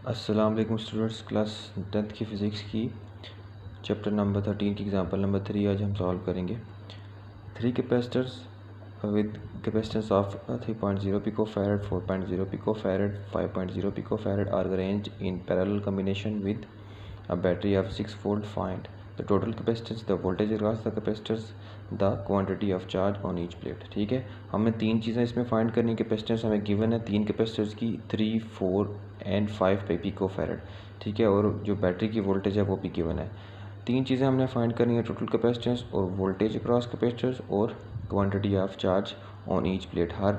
अस्सलाम वालेकुम students, class 10th की फ़िज़िक्स की चैप्टर नंबर 13 की एग्जांपल नंबर 3 आज हम सॉल्व करेंगे। 3 capacitors with capacitance of 3.0 picofarad, 4.0 picofarad, 5.0 picofarad are arranged in parallel combination with a battery of 6 volt. Find the total capacitance, the voltage across the capacitors, the quantity of charge on each plate। ठीक है, हमें तीन चीज़ें इसमें find करनी। Capacitance हमें given है तीन कैपेसिटर्स की 3, 4 एंड 5 पिको फैरड। ठीक है, और जो बैटरी की वोल्टेज है वो भी गिवन है। तीन चीज़ें हमने फाइंड करनी है, टोटल कैपेसिटेंस और वोल्टेज अक्रॉस कैपेसिटर्स और quantity of charge on each plate. Her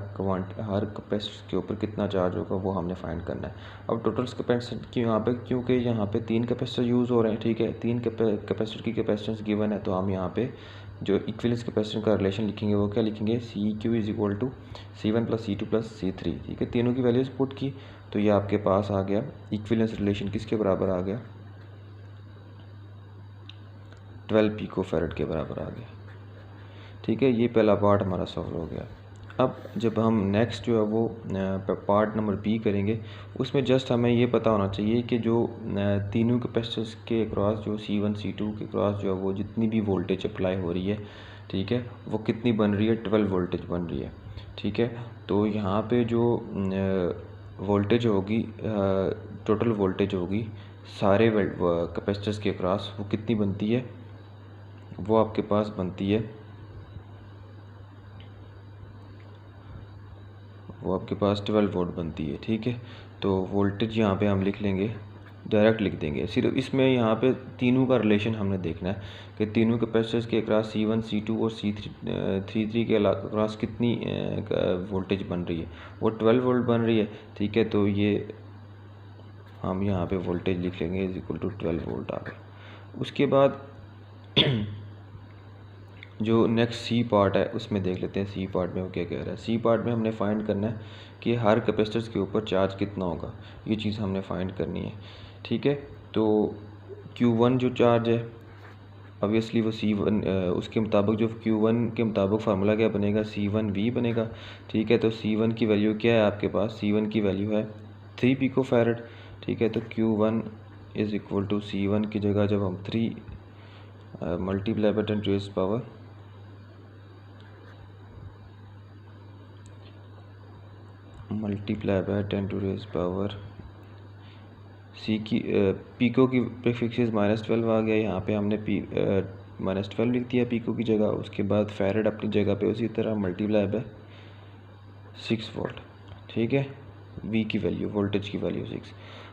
capacitor के ऊपर कितना चार्ज होगा वो हमने फाइंड करना है। अब टोटल कैपेसिटेंस की यहाँ पे, क्योंकि यहाँ पे तीन कैपेसिटर यूज़ हो रहे हैं, ठीक है, तीन कैपेसिटर की कैपेसिटेंस गिवन है, तो हम यहाँ पे जो इक्विवेलेंस कैपेसिटर का रिलेशन लिखेंगे वो क्या लिखेंगे, C Q is equal to C1 + C2 + C3। ठीक है, तीनों की वैल्यूज पुट की तो ये आपके पास आ गया इक्विवेलेंस रिलेशन किसके बराबर आ गया, 12 पिको फैरड के बराबर आ गया। ठीक है, ये पहला पार्ट हमारा सॉल्व हो गया। अब जब हम नेक्स्ट जो है वो पार्ट नंबर बी करेंगे, उसमें जस्ट हमें ये पता होना चाहिए कि जो तीनों कैपेसिटर्स के क्रॉस जो C1 C2 के क्रॉस जो है वो जितनी भी वोल्टेज अप्लाई हो रही है, ठीक है, वो कितनी बन रही है, 12 वोल्टेज बन रही है। ठीक है, तो यहाँ पे जो वोल्टेज होगी, टोटल वोल्टेज होगी सारे कैपेसिटर्स के क्रॉस, वो कितनी बनती है, वो आपके पास बनती है, वो आपके पास 12 वोल्ट बनती है। ठीक है, तो वोल्टेज यहाँ पे हम लिख लेंगे, डायरेक्ट लिख देंगे। सिर्फ इसमें यहाँ पे तीनों का रिलेशन हमने देखना है कि तीनों कैपेसिटर्स के अक्रॉस C1 C2 और C3 के अक्रॉस कितनी वोल्टेज बन रही है, वो 12 वोल्ट बन रही है। ठीक है, तो ये हम यहाँ पे वोल्टेज लिख लेंगे इज इक्वल टू 12 वोल्ट आ गए। उसके बाद जो नेक्स्ट सी पार्ट है उसमें देख लेते हैं सी पार्ट में वो क्या कह रहा है। सी पार्ट में हमने फाइंड करना है कि हर कैपेसिटर्स के ऊपर चार्ज कितना होगा, ये चीज़ हमने फाइंड करनी है। ठीक है, तो Q1 जो चार्ज है ऑब्वियसली वो C1, उसके मुताबिक जो Q1 के मुताबिक फार्मूला क्या बनेगा, C1V बनेगा। ठीक है, तो C1 की वैल्यू क्या है आपके पास, C1 की वैल्यू है 3 पिको फैरड। ठीक है, तो Q1 is equal to C1 की जगह जब हम 3 multiply by 10 to the power multiply by 10 to the power C की पिको की प्रीफिक्सेस -12 आ गया। यहाँ पे हमने -12 लिख दिया पिको की जगह। उसके बाद फैरड अपनी जगह पे उसी तरह मल्टीप्लाई बाय 6 वोल्ट। ठीक है, वी की वैल्यू, वोल्टेज की वैल्यू 6।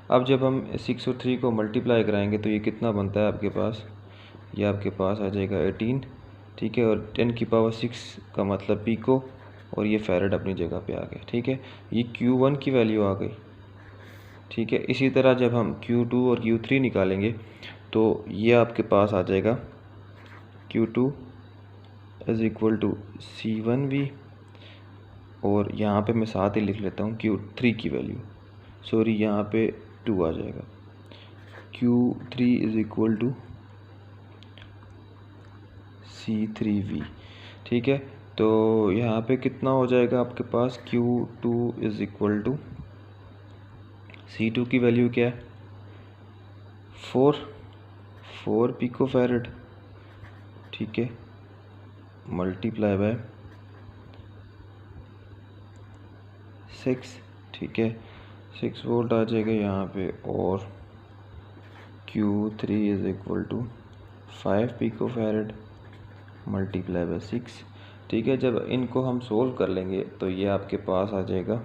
अब जब हम 6 और 3 को मल्टीप्लाई कराएंगे तो ये कितना बनता है आपके पास, ये आपके पास आ जाएगा 18। ठीक है, और 10 की पावर 6 का मतलब पिको, और ये फैरड अपनी जगह पे आ गया। ठीक है, ये Q1 की वैल्यू आ गई। ठीक है, इसी तरह जब हम Q2 और Q3 निकालेंगे तो ये आपके पास आ जाएगा Q2 is equal to C1V, और यहाँ पे मैं साथ ही लिख लेता हूँ Q3 की वैल्यू, सॉरी यहाँ पे 2 आ जाएगा, Q3 is equal to C3V। ठीक है, तो यहाँ पे कितना हो जाएगा आपके पास, Q2 is equal to C2 की वैल्यू क्या है, 4 पिको फैरड। ठीक है, मल्टीप्लाई बाय 6। ठीक है, 6 वोल्ट आ जाएगा यहाँ पे, और Q3 is equal to 5 pico farad multiply by 6। ठीक है, जब इनको हम सोल्व कर लेंगे तो ये आपके पास आ जाएगा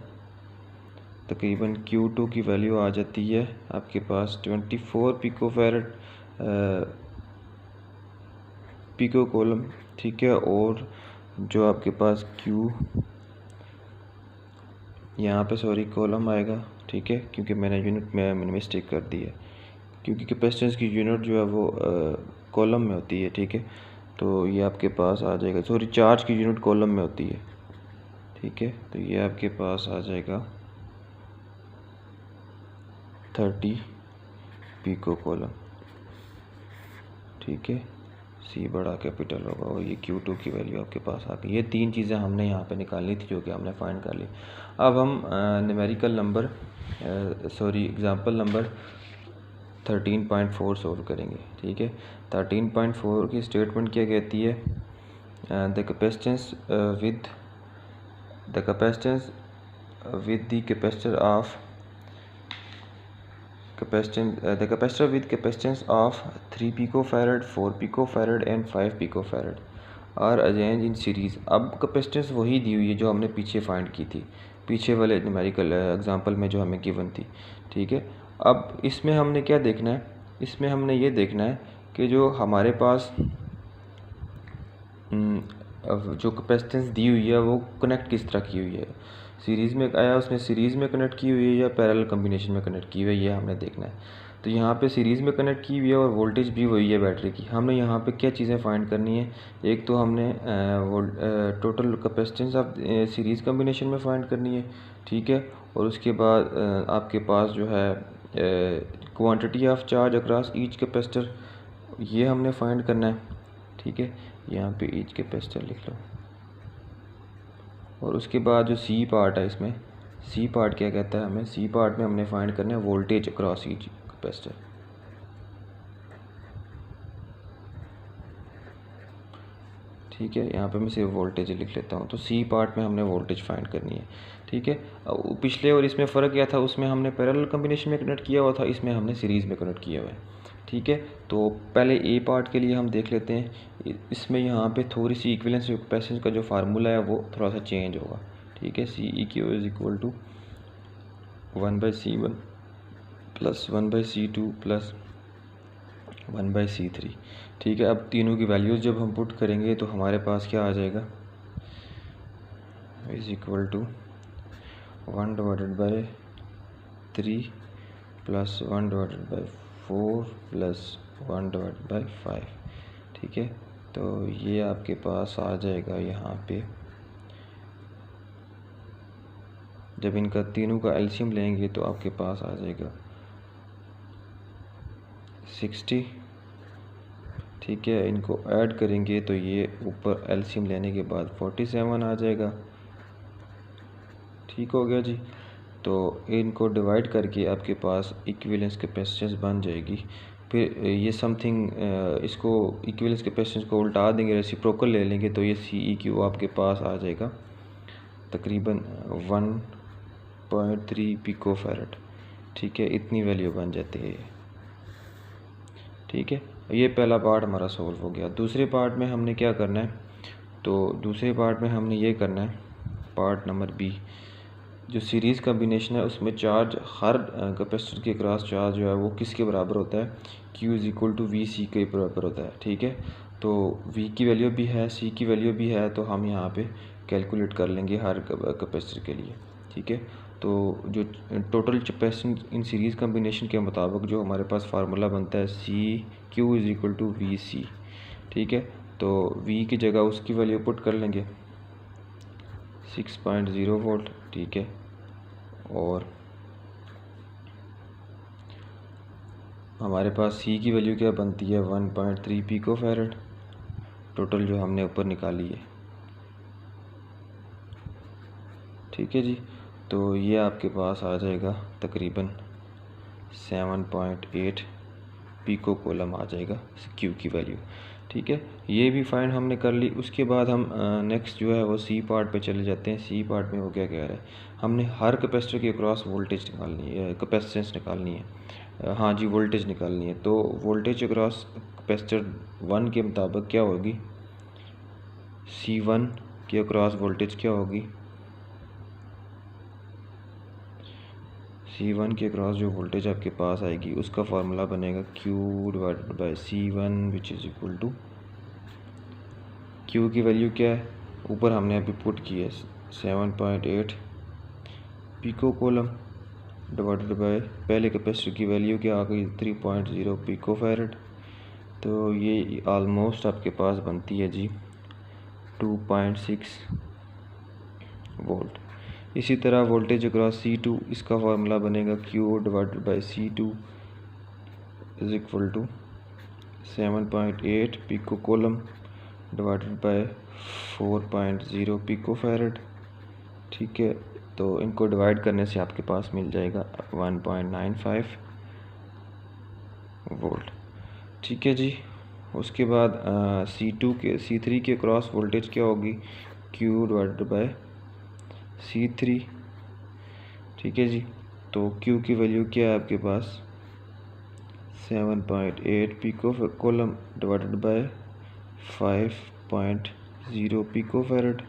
तकरीबन Q2 की वैल्यू आ जाती है आपके पास 24 पिको फैरड पिको कॉलम। ठीक है, और जो आपके पास Q यहाँ पे सॉरी कॉलम आएगा। ठीक है, क्योंकि मैंने यूनिट में मिस्टेक कर दी है, क्योंकि कैपेसिटेंस की यूनिट जो है वो कॉलम में होती है। ठीक है, तो ये आपके पास आ जाएगा, सॉरी चार्ज की यूनिट कॉलम में होती है। ठीक है, तो ये आपके पास आ जाएगा 30 पिको कॉलम। ठीक है, सी बड़ा कैपिटल होगा, और ये Q2 की वैल्यू आपके पास आ गई। ये तीन चीज़ें हमने यहाँ पे निकालनी थी जो कि हमने फाइंड कर ली। अब हम numerical number sorry example number 13.4 solve करेंगे। ठीक है, 13.4 की स्टेटमेंट क्या कहती है? The capacitance with the capacitor of the capacitor with capacitance of 3 picofarad, 4 picofarad and 5 picofarad are arranged in series। अब कैपेसिटेंस वही दी हुई है जो हमने पीछे फाइंड की थी, पीछे वाले न्यूमेरिकल एग्जांपल में जो हमें गिवन थी। ठीक है, अब इसमें हमने क्या देखना है? इसमें हमने ये देखना है कि जो हमारे पास जो कैपेसिटेंस दी हुई है वो कनेक्ट किस तरह की हुई है, सीरीज़ में आया उसने सीरीज़ में कनेक्ट की हुई है या पैरेलल कम्बिनेशन में कनेक्ट की हुई है, ये हमने देखना है। तो यहाँ पे सीरीज़ में कनेक्ट की हुई है और वोल्टेज भी वही है बैटरी की। हमने यहाँ पे क्या चीज़ें फाइंड करनी है? एक तो हमने total capacitance of series combination में फाइंड करनी है। ठीक है, और उसके बाद आपके पास जो है quantity of charge across each capacitor, ये हमने फाइंड करना है। ठीक है, यहाँ पे ईच कैपेसिटर लिख लो। और उसके बाद जो सी पार्ट है, इसमें सी पार्ट क्या कहता है? हमें सी पार्ट में हमने फाइंड करना है वोल्टेज अक्रॉस ईच कैपेसिटर। ठीक है, यहाँ पे मैं सिर्फ वोल्टेज लिख लेता हूँ। तो सी पार्ट में हमने वोल्टेज फाइंड करनी है। ठीक है, पिछले और इसमें फ़र्क क्या था? उसमें हमने पैरेलल कम्बिनेशन में कनेक्ट किया हुआ था, इसमें हमने सीरीज़ में कनेक्ट किया हुआ है। ठीक है, तो पहले ए पार्ट के लिए हम देख लेते हैं। इसमें यहाँ पे थोड़ी सी इक्विवेलेंस कैपेसिटेंस का जो फार्मूला है वो थोड़ा सा चेंज होगा। ठीक है, C E Q is equal to 1/C1 plus 1/C2 plus 1/C3। ठीक है, अब तीनों की वैल्यूज़ जब हम पुट करेंगे तो हमारे पास क्या आ जाएगा? Is equal to 1/3 plus 1/4 plus 1/5। ठीक है, तो ये आपके पास आ जाएगा। यहाँ पे जब इनका तीनों का एलसीएम लेंगे तो आपके पास आ जाएगा 60। ठीक है, इनको ऐड करेंगे तो ये ऊपर एलसीएम लेने के बाद 47 आ जाएगा। ठीक हो गया जी। तो इनको डिवाइड करके आपके पास इक्विवेलेंस कैपेसिटेंस बन जाएगी। फिर ये समथिंग इसको इक्विवेलेंस कैपेसिटेंस को उल्टा देंगे, रेसिप्रोकल ले लेंगे तो ये CEQ आपके पास आ जाएगा तकरीबन 1.3 पिकोफैरेड। ठीक है, इतनी वैल्यू बन जाती है। ठीक है, ये पहला पार्ट हमारा सॉल्व हो गया। दूसरे पार्ट में हमने क्या करना है? तो दूसरे पार्ट में हमने ये करना है, पार्ट नंबर बी, जो सीरीज़ कम्बिनेशन है उसमें चार्ज हर कैपेसिटर के क्रॉस चार्ज जो है वो किसके बराबर होता है? Q is equal to VC के बराबर होता है। ठीक है, तो V की वैल्यू भी है, C की वैल्यू भी है, तो हम यहाँ पे कैलकुलेट कर लेंगे हर कैपेसिटर के लिए। ठीक है, तो जो total capacitance in series combination के मुताबिक जो हमारे पास फार्मूला बनता है CQ is equal to VC। ठीक है, तो V की जगह उसकी वैल्यू पुट कर लेंगे 6.0 वोल्ट। ठीक है, और हमारे पास C की वैल्यू क्या बनती है? 1.3 पिकोफैरेड, टोटल जो हमने ऊपर निकाली है। ठीक है जी, तो ये आपके पास आ जाएगा तकरीबन 7.8 पिको कोलम आ जाएगा Q की वैल्यू। ठीक है, ये भी फाइंड हमने कर ली। उसके बाद हम नेक्स्ट जो है वो सी पार्ट पे चले जाते हैं। सी पार्ट में वो क्या कह रहा है? हमने हर कैपेसिटर के क्रॉस वोल्टेज निकालनी है, कैपेसिटेंस निकालनी है। हाँ जी, वोल्टेज निकालनी है। तो वोल्टेज अक्रॉस कैपेसिटर 1 के मुताबिक क्या होगी? C1 के अक्रॉस वोल्टेज क्या होगी? C1 के क्रॉस जो वोल्टेज आपके पास आएगी उसका फार्मूला बनेगा Q divided by C1 which is equal to, Q की वैल्यू क्या है? ऊपर हमने अभी पुट की है 7.8 पिको कोलम डिवाइडेड बाय पहले कैपेसिटर की वैल्यू क्या आ गई? 3.0 पिको फैरेड। तो ये ऑलमोस्ट आपके पास बनती है जी 2.6 वोल्ट। इसी तरह वोल्टेज अक्रॉस C2, इसका फार्मूला बनेगा Q divided by C2 is equal to 7.8 pico coulomb divided by 4.0 pico farad. ठीक है, तो इनको डिवाइड करने से आपके पास मिल जाएगा 1.95 वोल्ट। ठीक है जी। उसके बाद C3 के क्रॉस वोल्टेज क्या होगी, Q डिवाइडेड बाय C3। ठीक है जी। तो Q की वैल्यू क्या है आपके पास 7.8 pico coulomb divided by 5.0 pico farad.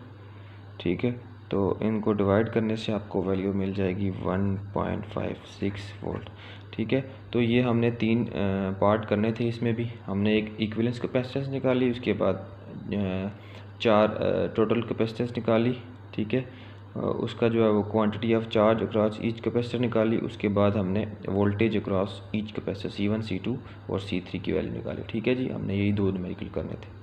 ठीक है, तो इनको डिवाइड करने से आपको वैल्यू मिल जाएगी 1.56 वोल्ट। ठीक है, तो ये हमने 3 पार्ट करने थे। इसमें भी हमने एक इक्विवेलेंस कैपेसिटेंस निकाली, उसके बाद 4 टोटल कैपेसिटेंस निकाली। ठीक है, उसका जो है वो quantity of charge across each capacitor निकाली। उसके बाद हमने voltage across each capacitor C1 C2 और C3 की वैल्यू निकाली। ठीक है जी, हमने यही 2 न्यूमेरिकल करने थे।